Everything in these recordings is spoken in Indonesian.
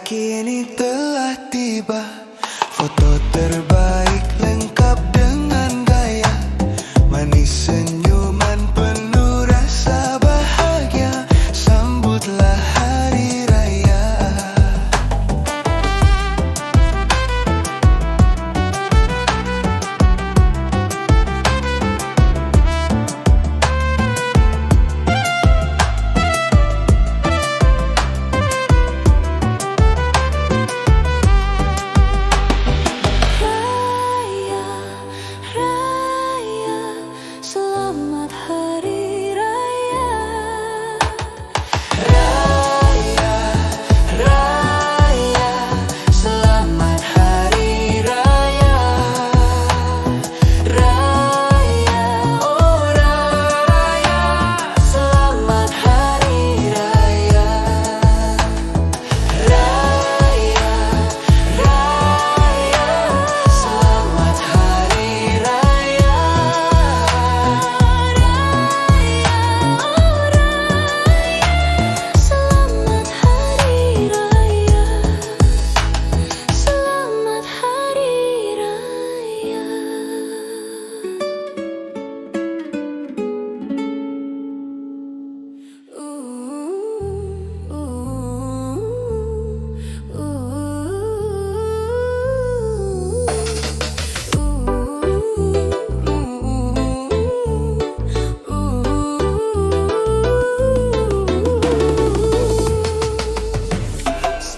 kini telah tiba. Foto terbaik lengkap dengan gaya, manis senyuman penuh rasa bahagia. Sambutlah hari raya.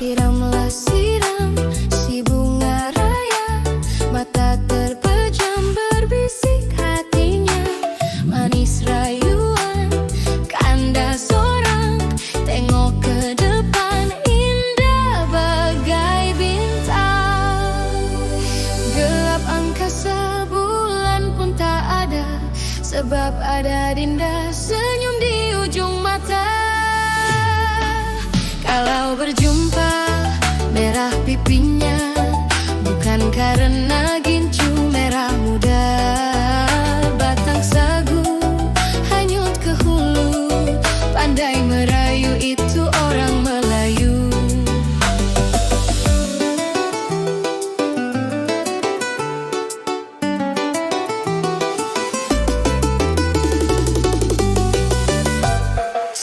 Siramlah siram si bunga raya, mata terpejam berbisik hatinya. Manis rayuan kandas orang, tengok ke depan indah bagai bintang. Gelap angkasa bulan pun tak ada, sebab ada Dinda senyum di ujung mata. Kalau berjumpa merah pipinya, bukan karena gincu merah muda. Batang sagu hanyut ke hulu, pandai merayu itu orang Melayu.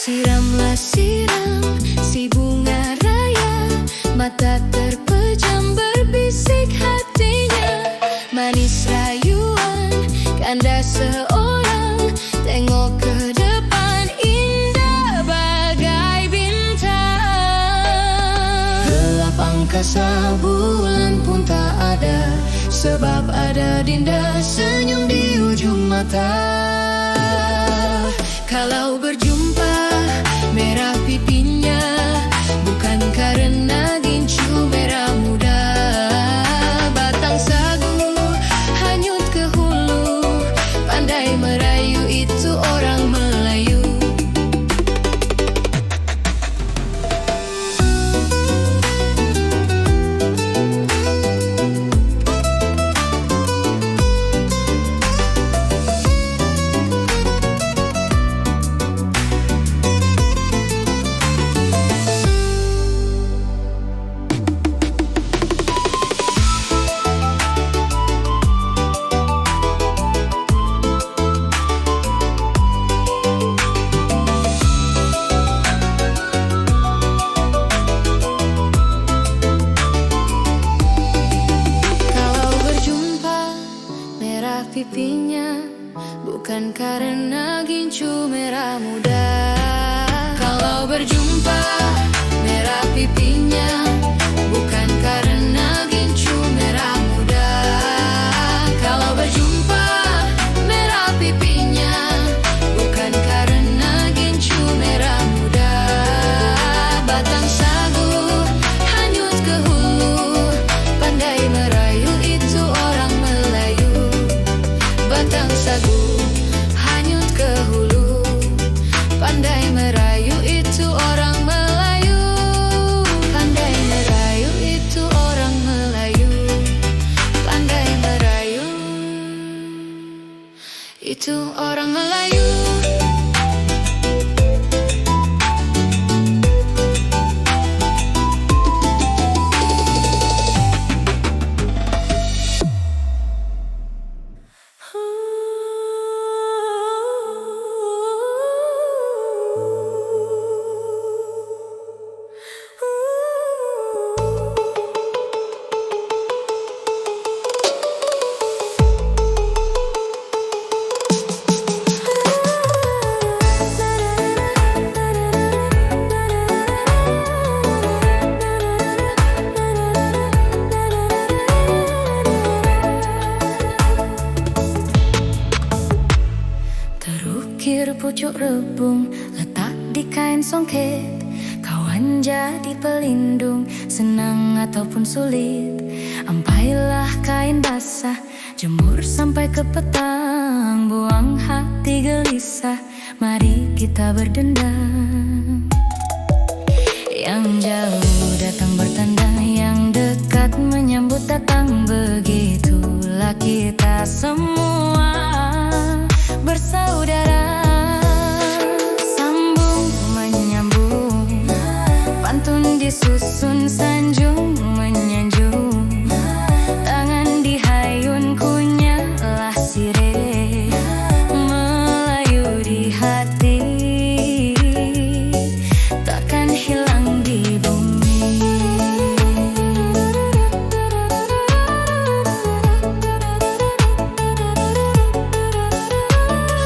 Siramlah siram si bunga raya, mata terpejam berbisik hatinya. Manis rayuan kandas seorang, tengok ke depan indah bagai bintang. Gelap angkasa bulan pun tak ada, sebab ada Dinda senyum di ujung mata. Kalau berjumpa merah pipinya, bukan karena gincu merah muda. Batang sagu hanyut ke hulu, pandai merayu itu orang Melayu. Pipinya bukan karena gincu merah muda. Kalau berjumpa merah pipinya, bukan karena gincu merah muda. Kalau berjumpa merah pipinya, bukan karena gincu merah muda. Batang sagu hanyut ke hulu, pandai merayu itu orang Melayu. Batang sagu hanyut ke hulu, pandai merayu itu orang Melayu. Pandai merayu itu orang Melayu. Pandai merayu itu orang Melayu. rebung, letak di kain songket. Kawan jadi pelindung, senang ataupun sulit. Ampailah kain basah, jemur sampai ke petang. Buang hati gelisah, mari kita berdendang. Yang jauh datang bertanda, yang dekat menyambut datang. Begitulah kita semua bersaudara. Sambung menyambung, pantun disusun, sanjung menyanjung. Tangan dihayun, kunyalah sirih, melayu di hati, takkan hilang di bumi.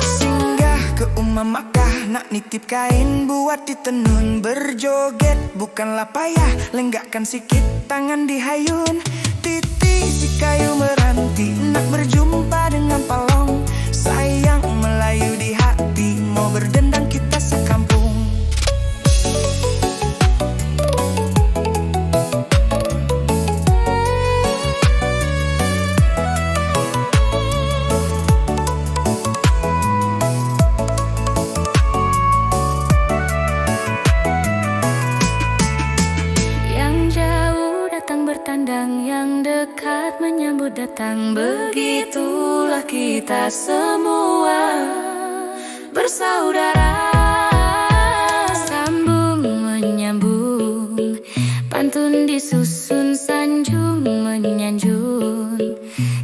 Singgah ke Makkah, nak nitip kain buat ditenun. Berjoget bukanlah payah, lenggakkan sikit tangan dihayun. Titi si kayu meranti, nak berjumpa dengan palong. Sayang melayu di hati, mau berdendang kita sekampung. Bertandang, yang dekat menyambut datang. Begitulah kita semua bersaudara. Sambung menyambung, pantun disusun, sanjung menyanjung.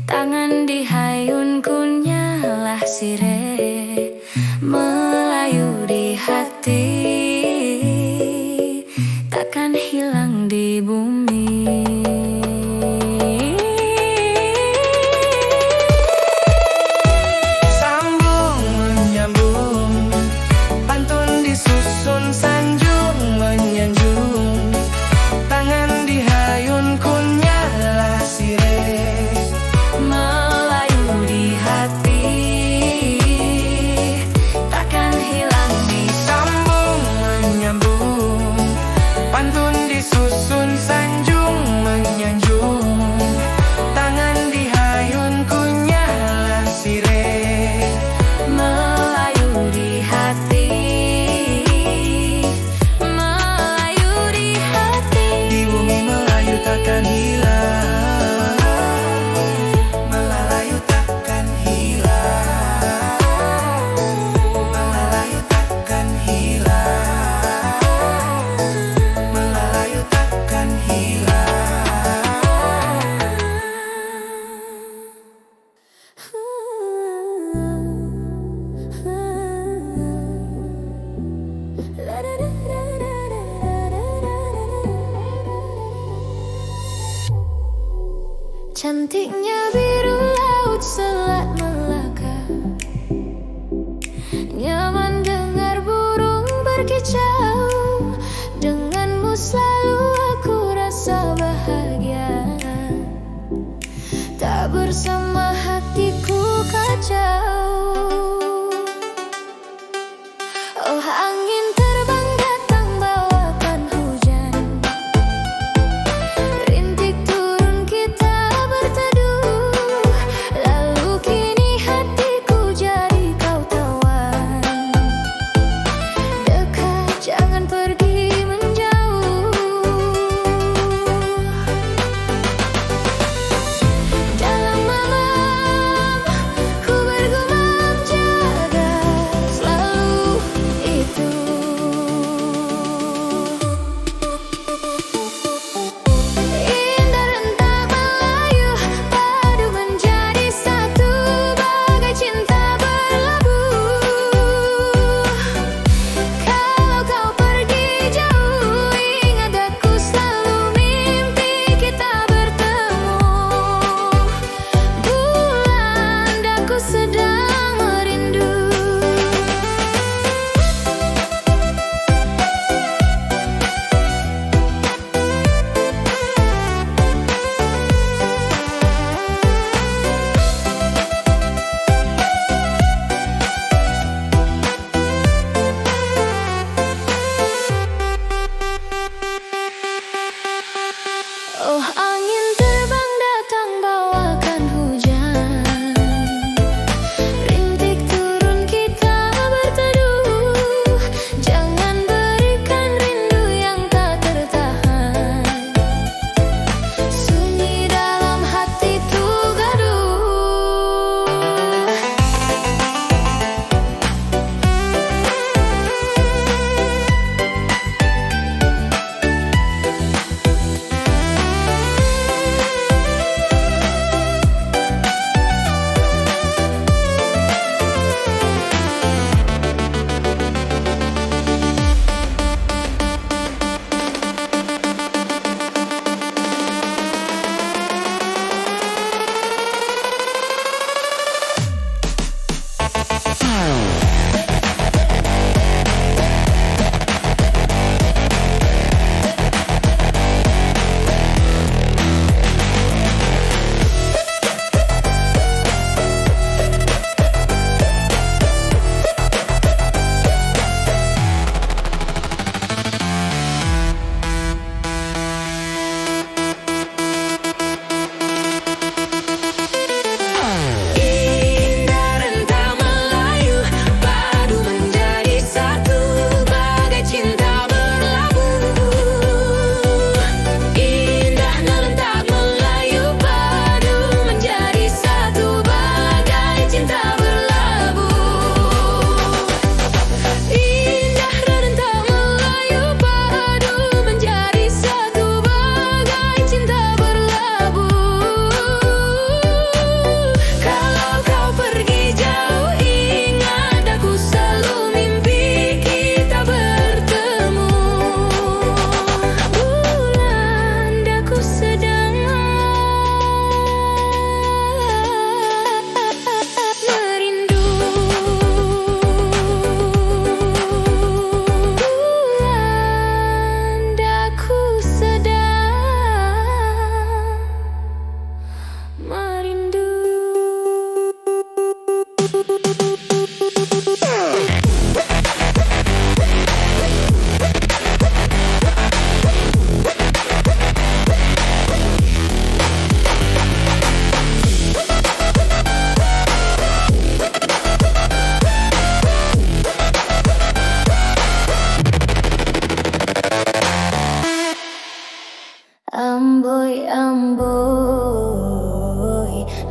Tangan dihayun, kunyalah sirih, melayu di hati, takkan hilang di bumi. Cantiknya biru laut Selat Melaka, nyaman dengar burung berkicau. Denganmu selalu aku rasa bahagia, tak bersama hatiku kacau. Oh angin terbang datang bawakan hujan, rintik turun kita berteduh. Lalu kini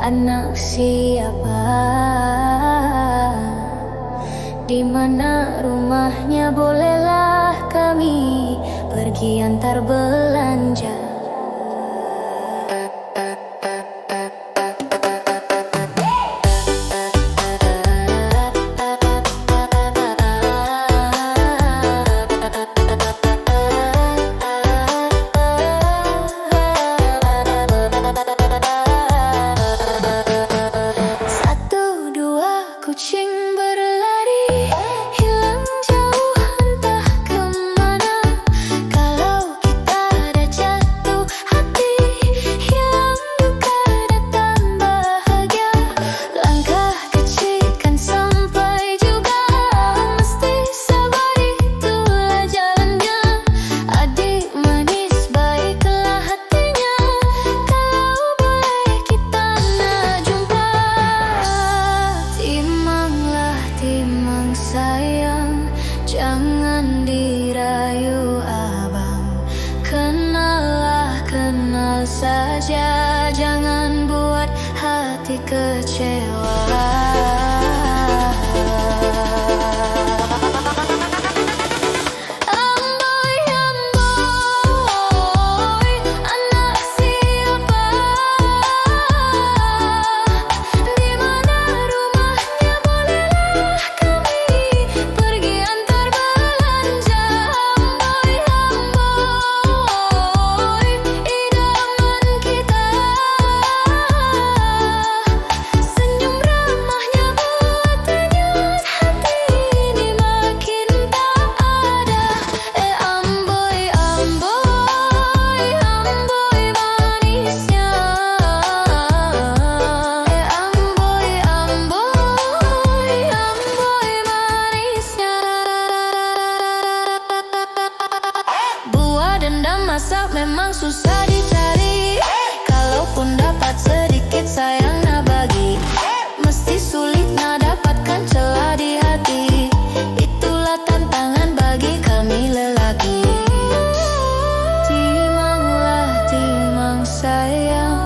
anak siapa? Di mana rumahnya? Bolehlah kami pergi antar belanja. Satu dua kucing berlari, hilang jauh entah kemana. Kalau kita ada jatuh hati, hilang duka datang bahagia. Langkah kecil kan sampai juga, mesti sabar itulah jalannya. Adik manis baiklah hatinya, kalau boleh kita nak jumpa. Timanglah timang sayang, jangan dirayu abang. Kenallah kenal saja, jangan buat hati kecewa. Amboi, amboi, anak siapa? Di mana rumahnya? Bolehlah kami pergi antar belanja. Amboi, amboi, idaman kita. Senyum ramahnya buat tenyut hati ini makin tak ada. Amboi, amboi, amboi manisnya. Amboi, amboi, amboi manisnya. Buah dendam masak memang susah dicari, kalaupun dapat sedikit sayang nak bagi, mesti sulit nak dapatkan celah di hati. Itulah tantangan bagi kami lelaki. Timanglah timang sayang,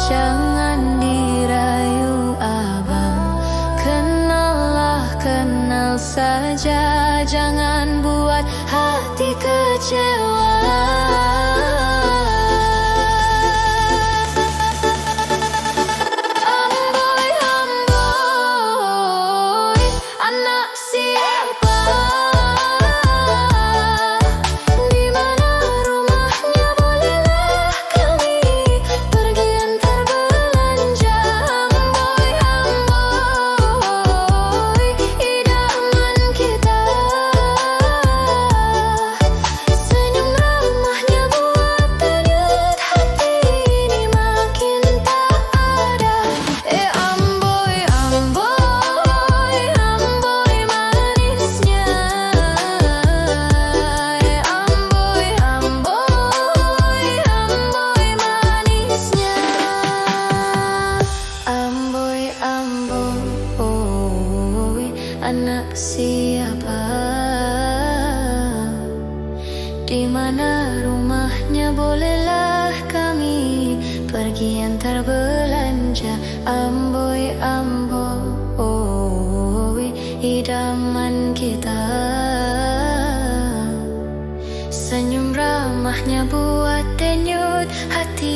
jangan dirayu abang. Kenallah kenal saja, jangan buat hati kecewa. Amboi, amboi, anak siapa? Di mana rumahnya? Bolehlah kami pergi antar belanja. Amboi, amboi, idaman kita. Senyum ramahnya buat tenyut hati ini makin tak ada. Amboi, amboi, amboi manisnya. Amboi, amboi, amboi manisnya. Amboi, amboi, anak siapa? Di mana rumahnya? Bolehlah kami pergi antar belanja. Amboi, amboi, idaman kita. Senyum ramahnya buat denyut hati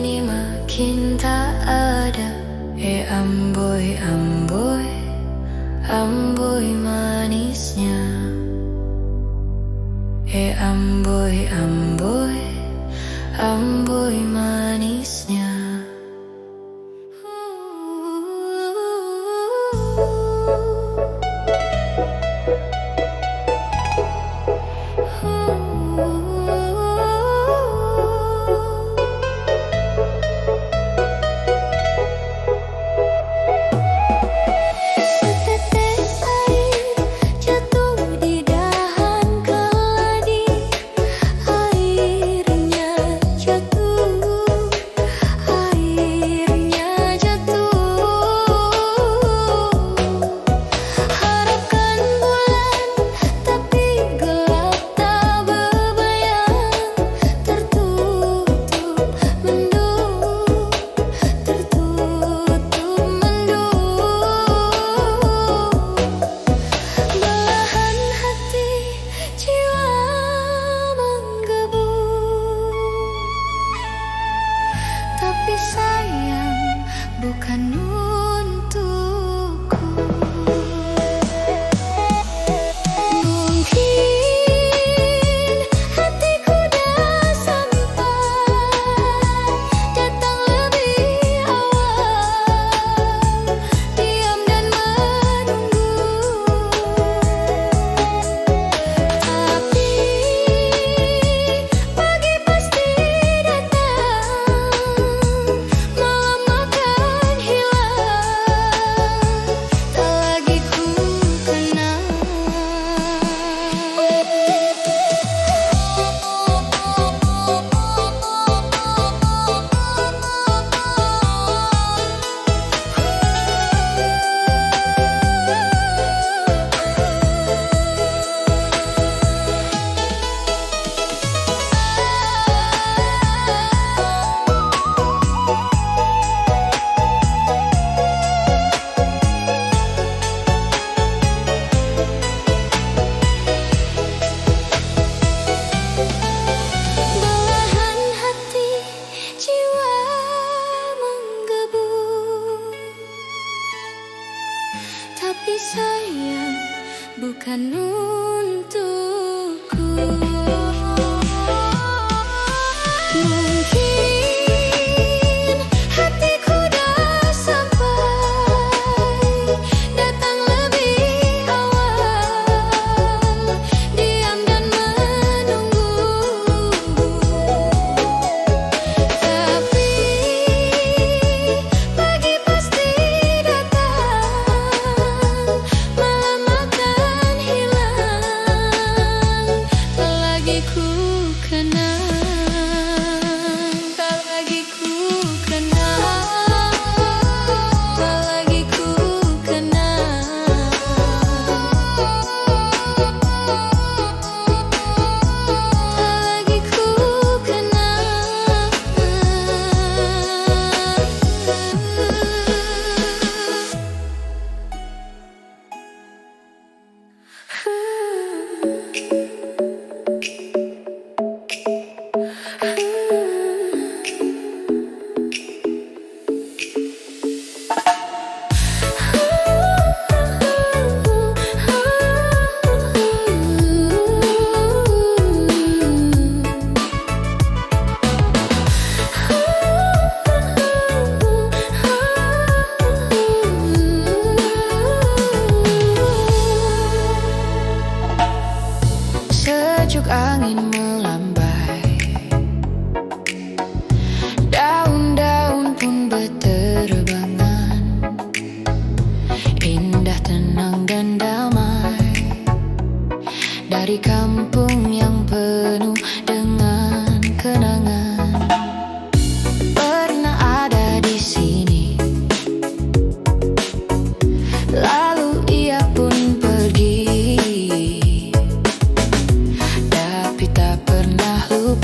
ini makin tak ada. Amboi, amboi, amboi manisnya. Amboi, amboi, amboi manisnya. Setetes air jatuh di dahan keladi, airnya jatuh,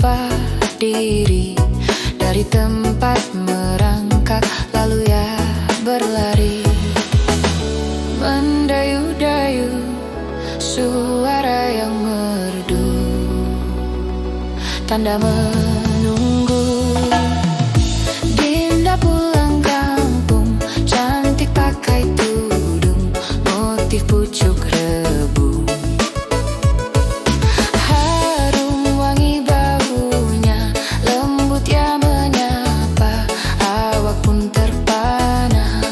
lupa diri dari tempat merangkak, lalu ya berlari. Mendayu-dayu suara yang merdu, tanda menunggu. Dinda pulang kampung, cantik pakai tudung motif pucuk rebung. Harum wangi baunya, lembut ya menyapa, awak pun terpana.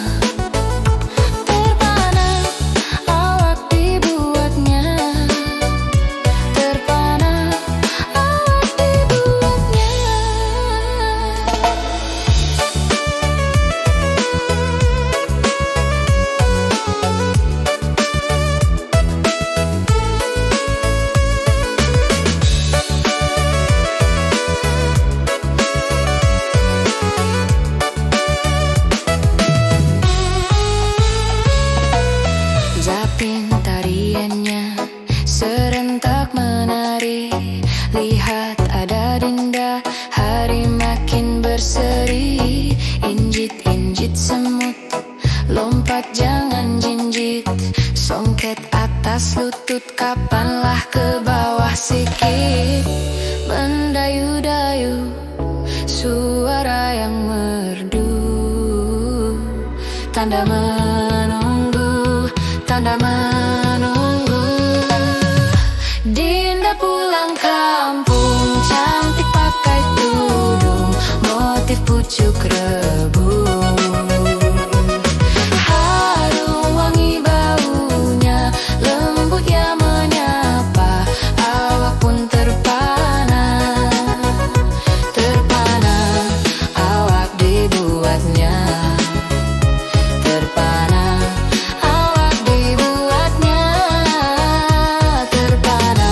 Terpana, awak dibuatnya. Terpana, awak dibuatnya. Zapin tariannya serentak menari, lihat ada Dinda, hari makin berseri. Injit-injit semut, lompat jangan jinjit, songket atas lutut, kapanlah ke bawah sikit. Mendayu-dayu suara yang merdu, tanda menunggu, tanda menunggu. Dinda pulang kampung, cantik pakai tudung motif pucuk rebung. Harum wangi baunya, lembut ya menyapa, awak pun terpana. Terpana, awak dibuatnya. Terpana, awak dibuatnya. Terpana,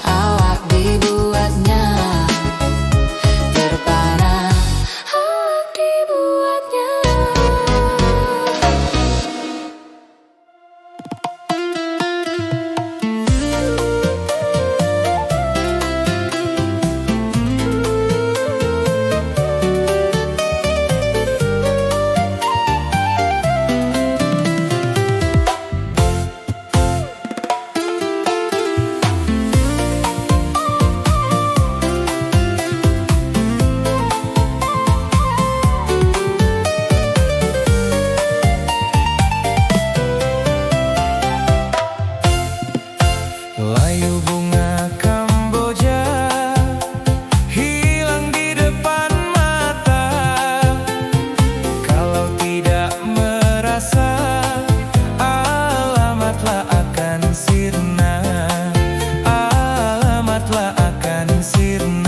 awak dibuatnya. Terpana, awak dibuatnya. Layu bunga Kamboja hilang di depan mata, kalau tidak merasa alamatlah akan sirna, alamatlah akan sirna.